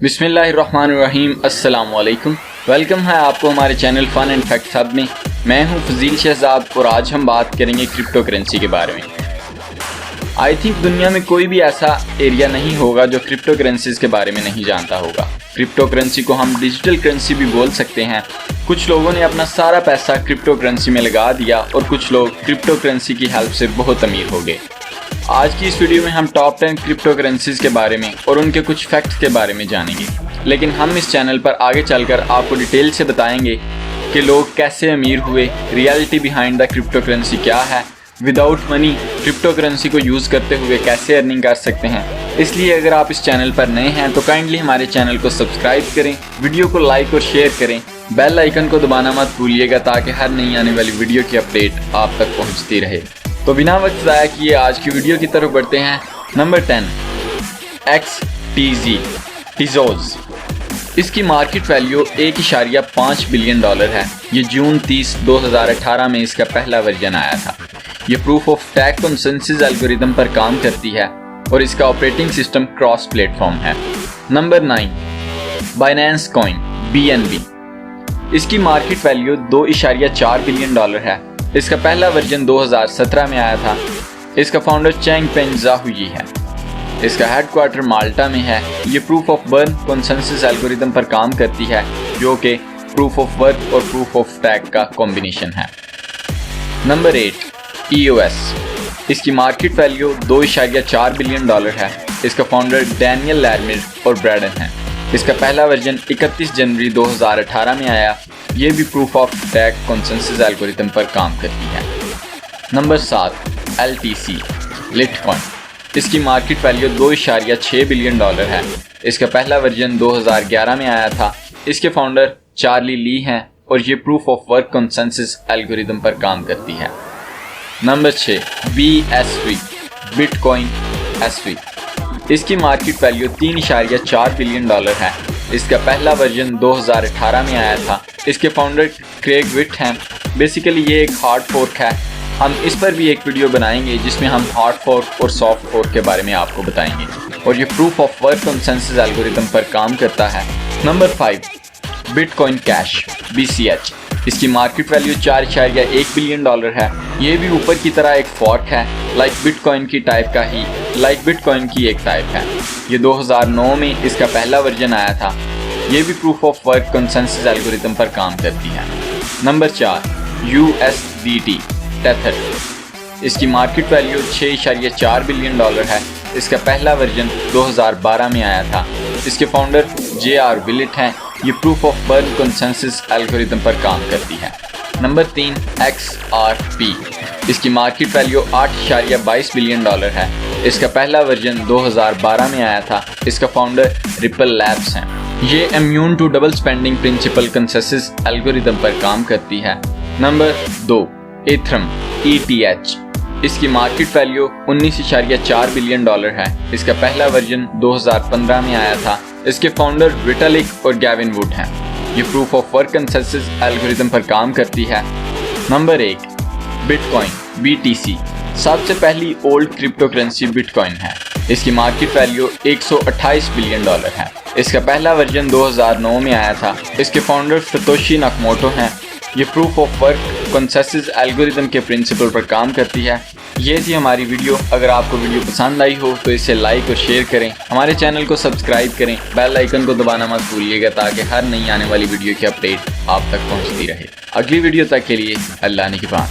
बिस्मिल्लाहिर्रहमानिर्रहीम। अस्सलाम वालेकुम। वेलकम है आपको हमारे channel fun and facts hub में। मैं हूं फजील शहजाद और आज हम बात करेंगे क्रिप्टो करेंसी के बारे में। आई थिंक दुनिया में कोई भी ऐसा एरिया नहीं होगा जो क्रिप्टो करेंसीज के बारे में नहीं जानता होगा। क्रिप्टो करेंसी को हम डिजिटल करेंसी भी बोल सकते हैं। कुछ लोगों ने अपना सारा पैसा क्रिप्टो करेंसी में लगा दिया और कुछ लोग क्रिप्टो करेंसी की हेल्प से बहुत अमीर हो गए। आज की इस वीडियो में हम टॉप 10 क्रिप्टो करेंसीज के बारे में और उनके कुछ फैक्ट्स के बारे में जानेंगे, लेकिन हम इस चैनल पर आगे चलकर आपको डिटेल से बताएंगे कि लोग कैसे अमीर हुए, reality behind the crypto currency क्या है, विदाउट मनी क्रिप्टो करेंसी को यूज़ करते हुए कैसे अर्निंग कर सकते हैं। इसलिए अगर आप इस चैनल पर नए हैं तो काइंडली हमारे चैनल को सब्सक्राइब करें, वीडियो को लाइक और शेयर करें, बेल आइकन को दबाना मत भूलिएगा ताकि हर नई आने वाली वीडियो की अपडेट आप तक पहुँचती रहे। तो बिना वक्त ज़ाया किए आज की वीडियो की तरफ बढ़ते हैं। Number 10, XTZ टीजोज। इसकी मार्केट वैल्यू 1.5 बिलियन डॉलर है। ये जून 30, 2018 में इसका पहला वर्जन आया था। ये proof of stack consensus algorithm पर काम करती है और इसका ऑपरेटिंग सिस्टम क्रॉस प्लेटफॉर्म है। Number 9, Binance coin BNB। इसकी मार्केट वैल्यू 2.4 बिलियन डॉलर है। इसका पहला वर्जन 2017 में आया था। इसका फाउंडर चैंगपेंग ज़ाहुई है। इसका हेडक्वार्टर माल्टा में है। ये proof of burn consensus algorithm पर काम करती है जो कि प्रूफ ऑफ वर्क और प्रूफ ऑफ स्टैक का कॉम्बिनेशन है। Number 8, EOS। इसकी मार्केट वैल्यू 2.4 बिलियन डॉलर है। इसका फाउंडर डैनियल लैरमिर और ब्रैडन है। इसका पहला वर्जन 31 जनवरी 2018 में आया। ये भी proof of stack consensus algorithm पर काम करती है। Number 7, LTC Litecoin. इसकी मार्केट वैल्यू 2.6 बिलियन डॉलर है। इसका पहला वर्जन 2011 में आया था। इसके फाउंडर चार्ली ली हैं और ये proof of work consensus algorithm पर काम करती है। Number 6, BSV bitcoin SV। इसकी मार्केट वैल्यू 3.4 बिलियन डॉलर है। इसका पहला वर्जन 2018 में आया था। इसके फाउंडर क्रेग विट हैं। बेसिकली ये एक हार्ड फोर्क है। हम इस पर भी एक वीडियो बनाएंगे जिसमें हम हार्ड फोर्क और सॉफ्ट फोर्क के बारे में आपको बताएंगे और ये proof of work consensus algorithm पर काम करता है। Number 5, bitcoin cash BCH। इसकी मार्केट वैल्यू 4.1 बिलियन डॉलर है। ये भी ऊपर की तरह एक फॉर्क है, लाइक बिटकॉइन की एक टाइप है। ये 2009 में इसका पहला वर्जन आया था। ये भी proof of work consensus algorithm पर काम करती है। Number 4, USDT tether. इसकी मार्केट वैल्यू 6.4 बिलियन डॉलर है। इसका पहला वर्जन 2012 में आया था। इसके फाउंडर JR विलिट हैं। ये proof of work consensus algorithm पर काम करती है। Number 3, XRP। इसकी मार्केट वैल्यू 8.22 बिलियन डॉलर है। इसका पहला वर्जन 2012 में आया था। इसका फाउंडर रिपल लैब्स हैं। ये immune to double spending principle consensus algorithm पर काम करती है। Number 2, Ethereum ETH। इसकी मार्केट वैल्यू 19.4 बिलियन डॉलर है। इसका पहला वर्जन 2015 में आया था। इसके फाउंडर विटालिक और गैविन वुड हैं। ये proof of work consensus algorithm पर काम करती है। Number 1, Bitcoin BTC। सबसे पहली ओल्ड क्रिप्टो करेंसी बिटकॉइन है। इसकी मार्केट वैल्यू 128 बिलियन डॉलर है। इसका पहला वर्जन 2009 में आया था। इसके फाउंडर सतोशी नकामोटो हैं। ये proof of work consensus algorithm के प्रिंसिपल पर काम करती है। ये थी हमारी वीडियो। अगर आपको वीडियो पसंद आई हो तो इसे लाइक और शेयर करें, हमारे चैनल को सब्सक्राइब करें, बेल आइकन को दबाना मत भूलिएगा ताकि हर नई आने वाली वीडियो की अपडेट आप तक पहुंचती रहे। अगली वीडियो तक के लिए अल्लाह निगहबान।